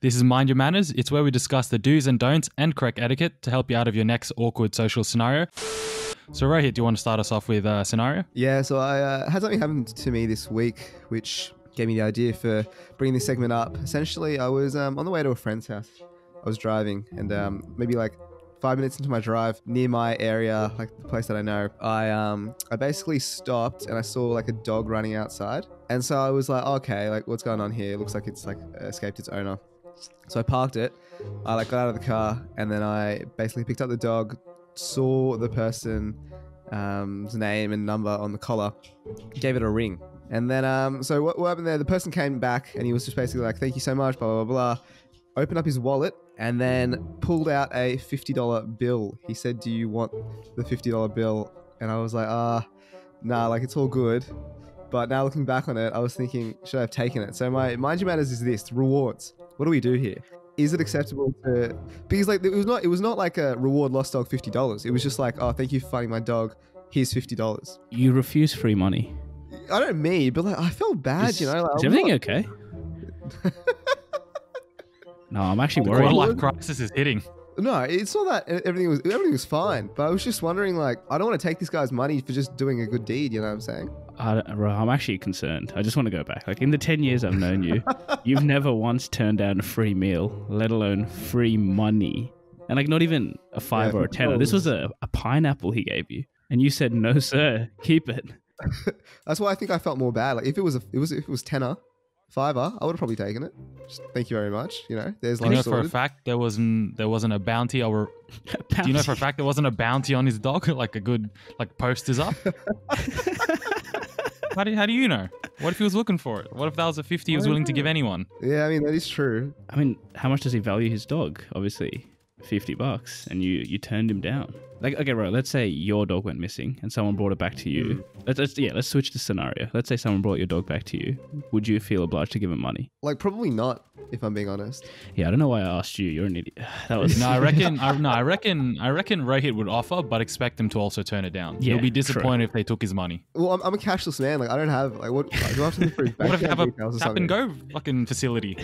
This is Mind Your Manners. It's where we discuss the do's and don'ts and correct etiquette to help you out of your next awkward social scenario. So Rohit, do you want to start us off with a scenario? Yeah, so I had something happen to me this week, which gave me the idea for bringing this segment up. Essentially, I was on the way to a friend's house. I was driving, and maybe like 5 minutes into my drive, near my area, like the place that I know, I basically stopped and I saw like a dog running outside. And so I was like, okay, like what's going on here? It looks like it's like escaped its owner. So I parked it. I like got out of the car, and then I basically picked up the dog, saw the person's name and number on the collar, gave it a ring. And then so what happened there? The person came back and he was just basically like, thank you so much, blah, blah, blah. Opened up his wallet and then pulled out a $50 bill. He said, do you want the $50 bill? And I was like, nah, like it's all good. But now looking back on it, I was thinking, should I have taken it? So my Mind Your Manners is this: rewards. What do we do here? Is it acceptable to? Because like it was not like a reward lost dog $50. It was just like, oh, thank you for finding my dog. Here's $50. You refuse free money. I don't mean, but like I felt bad, you know. Like, is everything okay? No, I'm actually worried. Quarter life crisis is hitting. No, it's not that everything was fine. But I was just wondering, like, I don't want to take this guy's money for just doing a good deed. You know what I'm saying? I'm actually concerned. I just want to go back. Like in the 10 years I've known you, you've never once turned down a free meal, let alone free money. And like not even a $5 or a $10. This was a pineapple he gave you, and you said no, sir, keep it. That's why I think I felt more bad. Like if it was tenner, $5, I would have probably taken it. Just, thank you very much. You know, there's lunch. For a fact there wasn't a bounty or do you know for a fact there wasn't a bounty on his dog? Like a good posters up? How do you know? What if he was looking for it? What if that was a 50 he was willing to give anyone? Yeah, I mean that is true. I mean, how much does he value his dog? Obviously $50, and you turned him down. Like, okay, right, let's say your dog went missing and someone brought it back to you. Let's switch the scenario. Let's say someone brought your dog back to you. Would you feel obliged to give him money? Like, probably not, if I'm being honest. Yeah, I don't know why I asked you. You're an idiot. That was No, I reckon Rohit would offer, but expect him to also turn it down. Yeah, he'll be disappointed if they took his money. Well, I'm a cashless man. Like, I don't have what do I have to do for his What if they have a tap and go fucking facility?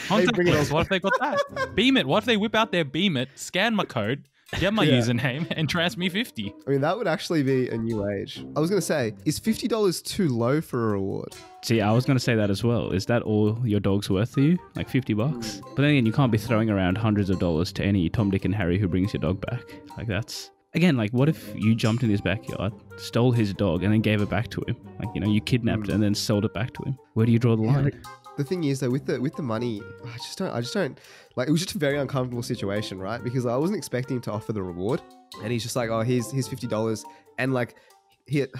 What if they got that? Beam it. What if they whip out their Beam It, scan my code, get my username, and transfer me 50? I mean, that would actually be a new age. I was going to say, is $50 too low for a reward? See, I was going to say that as well. Is that all your dog's worth to you? Like $50? But then again, you can't be throwing around hundreds of dollars to any Tom, Dick, and Harry who brings your dog back. Like that's... Again, like what if you jumped in his backyard, stole his dog, and then gave it back to him? Like, you know, you kidnapped it and then sold it back to him. Where do you draw the line? Like, the thing is though, with the money, I just don't like. It was just a very uncomfortable situation, right? Because I wasn't expecting him to offer the reward, and he's just like, oh, here's $50, and like he had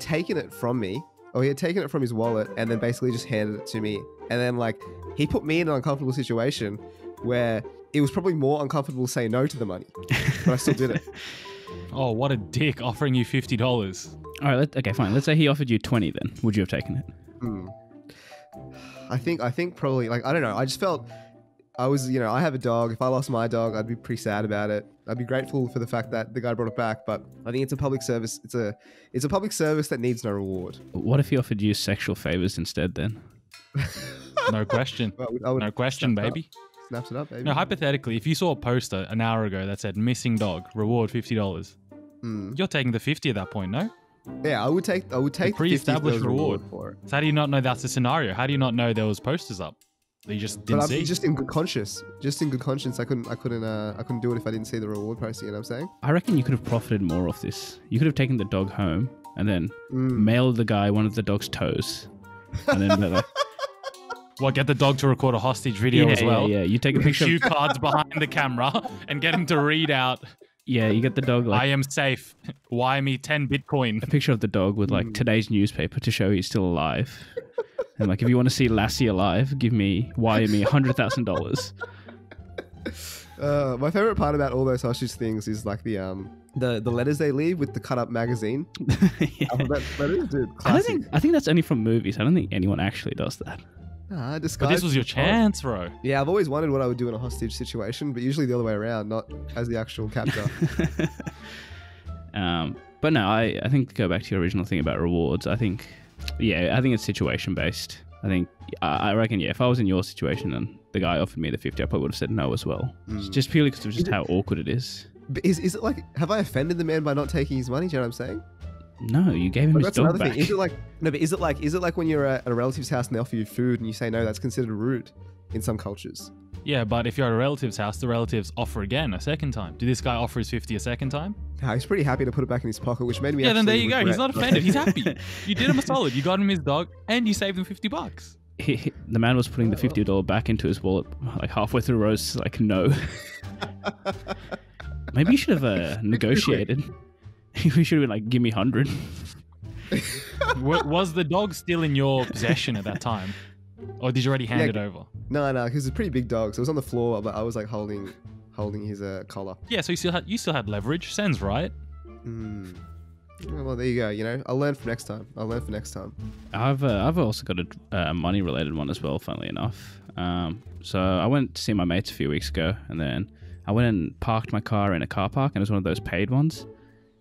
taken it from me, or he had taken it from his wallet, and then basically just handed it to me, and then like he put me in an uncomfortable situation where it was probably more uncomfortable to say no to the money, but I still did it. Oh, what a dick, offering you $50. All right, okay, fine. Let's say he offered you 20 then. Would you have taken it? I think probably, like, I don't know. I just felt I was, you know, I have a dog. If I lost my dog, I'd be pretty sad about it. I'd be grateful for the fact that the guy brought it back, but I think it's a public service. It's a public service that needs no reward. What if he offered you sexual favors instead then? No question. No question, baby. Snaps it up, baby. No, hypothetically, if you saw a poster an hour ago that said missing dog, reward $50, you're taking the 50 at that point, no? Yeah, I would take the pre-established reward for it. So how do you not know that's the scenario? How do you not know there was posters up that you just didn't see? Just in good conscience. I couldn't do it if I didn't see the reward posting. You know what I'm saying? I reckon you could have profited more off this. You could have taken the dog home and then mailed the guy one of the dog's toes, and then get the dog to record a hostage video as well? Yeah, you take a picture. Cue cards behind the camera and get him to read out. Yeah, you get the dog like... I am safe. Wire me 10 Bitcoin. A picture of the dog with like today's newspaper to show he's still alive. And like, if you want to see Lassie alive, wire me $100,000. My favorite part about all those hostage things is like the letters they leave with the cut up magazine. Alphabet letters, dude. Classic. I think that's only from movies. I don't think anyone actually does that. But this was your chance, bro. Yeah, I've always wondered what I would do in a hostage situation, but usually the other way around, not as the actual captor. But no, I think to go back to your original thing about rewards, I think it's situation based. I think I reckon if I was in your situation and the guy offered me the 50, I probably would have said no as well. Just purely because of just how awkward it is. But is it like, have I offended the man by not taking his money? Do you know what I'm saying? No, you gave him his That's dog another back. thing. Is it like when you're at a relative's house and they offer you food and you say no? That's considered rude in some cultures. Yeah, but if you're at a relative's house, the relatives offer again a second time. Did this guy offer his 50 a second time? No, he's pretty happy to put it back in his pocket, which made me. Yeah, then there actually you go. regret- He's not offended. He's happy. You did him a solid. You got him his dog, and you saved him $50. The man was putting the $50 back into his wallet like halfway through Rose, like, no. Maybe you should have negotiated. We should have been like, give me 100. Was the dog still in your possession at that time? Or did you already hand it over? No, because it's a pretty big dog, so it was on the floor, but I was like holding his collar. Yeah, so you still had leverage. Sounds right. Well, there you go. You know, I'll learn for next time. I've also got a money related one as well, funnily enough. So I went to see my mates a few weeks ago, and then I went and parked my car in a car park, and it was one of those paid ones.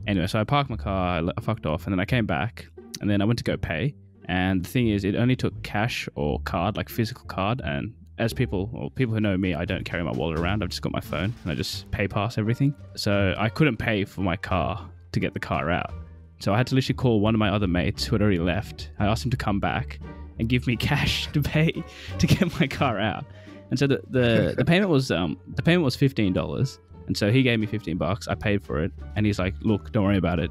Anyway, so I parked my car, I fucked off, and then I came back, and then I went to go pay. And the thing is, it only took cash or card, like physical card. And as people who know me, I don't carry my wallet around. I've just got my phone and I just pay pass everything. So I couldn't pay for my car to get the car out. So I had to literally call one of my other mates who had already left. I asked him to come back and give me cash to pay to get my car out. And so the payment was $15. And so he gave me $15. I paid for it. And he's like, look, don't worry about it.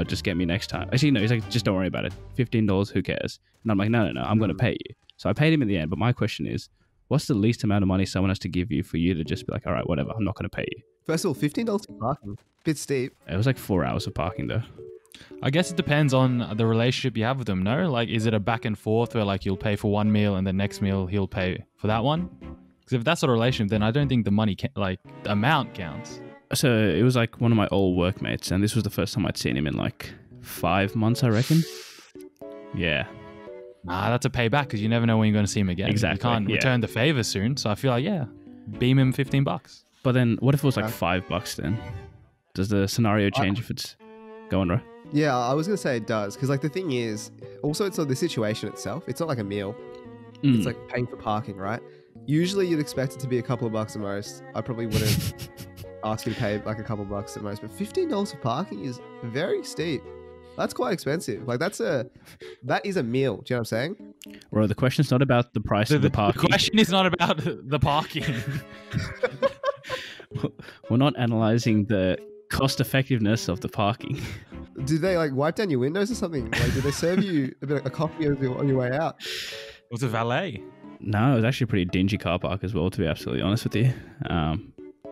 Just get me next time. Actually, no, he's like, just don't worry about it. $15, who cares? And I'm like, no, I'm going to pay you. So I paid him in the end. But my question is, what's the least amount of money someone has to give you for you to just be like, all right, whatever, I'm not going to pay you? First of all, $15 for parking. Bit steep. It was like 4 hours of parking though. I guess it depends on the relationship you have with them, no? Like, is it a back and forth where like you'll pay for one meal and the next meal he'll pay for that one? Because if that's a relationship, then I don't think the money, the amount counts. So it was like one of my old workmates, and this was the first time I'd seen him in like 5 months, I reckon. Yeah. Nah, that's a payback because you never know when you're going to see him again. Exactly. You can't return the favor soon. So I feel like, yeah, beam him $15. But then what if it was like $5 then? Does the scenario change if it's... Go on, Ro. Yeah, I was going to say it does. Because like the thing is, also it's not the situation itself. It's not like a meal. It's like paying for parking, right? Usually you'd expect it to be a couple of bucks at most. I probably wouldn't ask you to pay like a couple of bucks at most. But $15 for parking is very steep. That's quite expensive. Like that is a meal. Do you know what I'm saying? Ro, the question's not about the price of the parking. The question is not about the parking. We're not analysing the cost effectiveness of the parking. Did they like wipe down your windows or something? Like, did they serve you a coffee on your way out? It was a valet. No, it was actually a pretty dingy car park as well, to be absolutely honest with you. I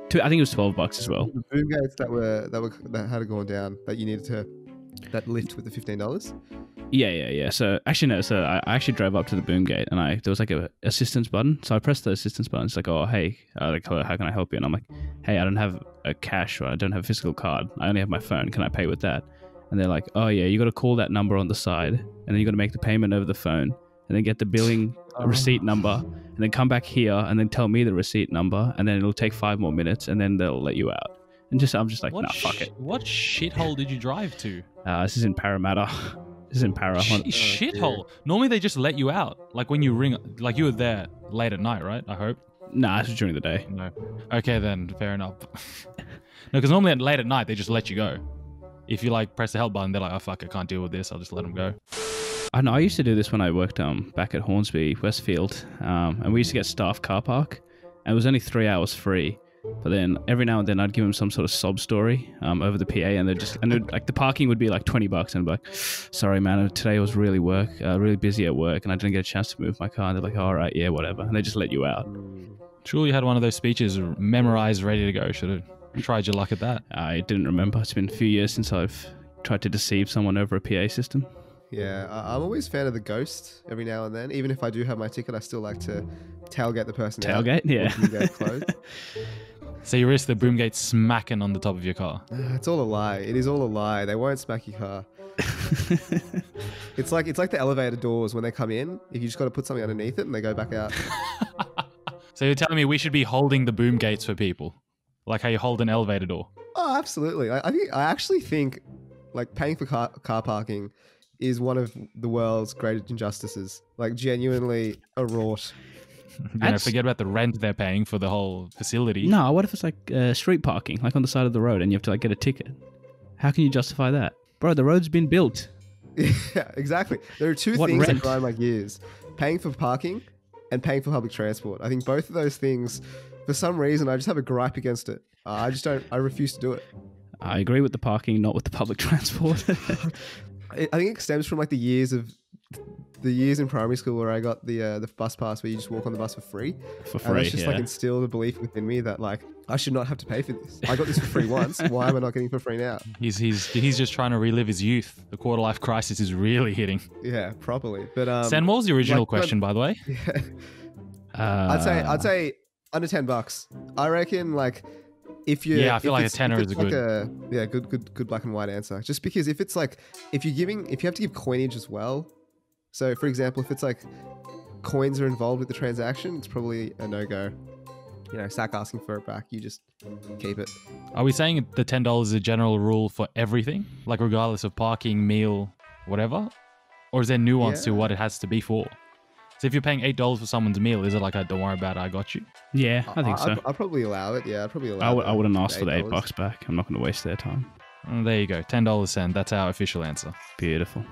think it was $12 as well. The boom gates that had gone down that you needed to that lift with the $15. Yeah. So actually no. So I actually drove up to the boom gate, and there was like a assistance button. So I pressed the assistance button. It's like, oh hey, like hello, how can I help you? And I'm like, hey, I don't have a cash, or I don't have a physical card. I only have my phone. Can I pay with that? And they're like, oh yeah, you got to call that number on the side, and then you got to make the payment over the phone, and then get the billing receipt number, and then come back here, and then tell me the receipt number, and then it'll take 5 more minutes, and then they'll let you out. And I'm just like, nah, fuck it. What shithole did you drive to? This is in Parramatta. This is in Para. Shithole. Normally they just let you out. Like when you ring, like you were there late at night, right? I hope. Nah, this was during the day. No. Okay then, fair enough. No, because normally late at night they just let you go. If you like press the help button, they're like, oh fuck, I can't deal with this. I'll just let them go. I know. I used to do this when I worked back at Hornsby, Westfield, and we used to get staff car park, and it was only 3 hours free. But then every now and then I'd give them some sort of sob story over the PA, and like the parking would be like $20, and I'd be like, sorry man, today was really busy at work, and I didn't get a chance to move my car. And they're like, all right, yeah, whatever, and they just let you out. Surely you had one of those speeches memorized, ready to go. Should have tried your luck at that. I didn't remember. It's been a few years since I've tried to deceive someone over a PA system. Yeah, I'm always a fan of the ghost every now and then. Even if I do have my ticket, I still like to tailgate the person out. Tailgate? Yeah. Gate closed. So you risk the boom gate smacking on the top of your car. It's all a lie. It is all a lie. They won't smack your car. It's like the elevator doors when they come in. If you just got to put something underneath it and they go back out. So you're telling me we should be holding the boom gates for people, like how you hold an elevator door? Oh, absolutely. I actually think like paying for car parking is one of the world's greatest injustices. Like genuinely a rort. Forget about the rent they're paying for the whole facility. No, what if it's like street parking, like on the side of the road, and you have to like get a ticket? How can you justify that? Bro, the road's been built. Yeah, exactly. There are two things that grind my gears. Paying for parking and paying for public transport. I think both of those things, for some reason, I just have a gripe against it. I refuse to do it. I agree with the parking, not with the public transport. I think it stems from like the years in primary school where I got the bus pass where you just walk on the bus for free. And that's just like instilled a belief within me that like I should not have to pay for this. I got this for free once. Why am I not getting it for free now? He's just trying to relive his youth. The quarter life crisis is really hitting. Yeah, properly. But Stan, what was the original question, by the way? Yeah. I'd say under $10. I reckon like if you I feel like a tenner is a good black and white answer. Just because if it's like if you have to give coinage as well. So for example, if it's like coins are involved with the transaction, it's probably a no-go. Sack asking for it back. You just keep it. Are we saying the $10 is a general rule for everything? Like regardless of parking, meal, whatever? Or is there nuance to what it has to be for? So if you're paying $8 for someone's meal, is it like, don't worry about it, I got you? Yeah, I think so. I'd probably allow it. Yeah, I'd probably allow it. I wouldn't ask for the $8 back. I'm not going to waste their time. There you go. $10 cent. That's our official answer. Beautiful.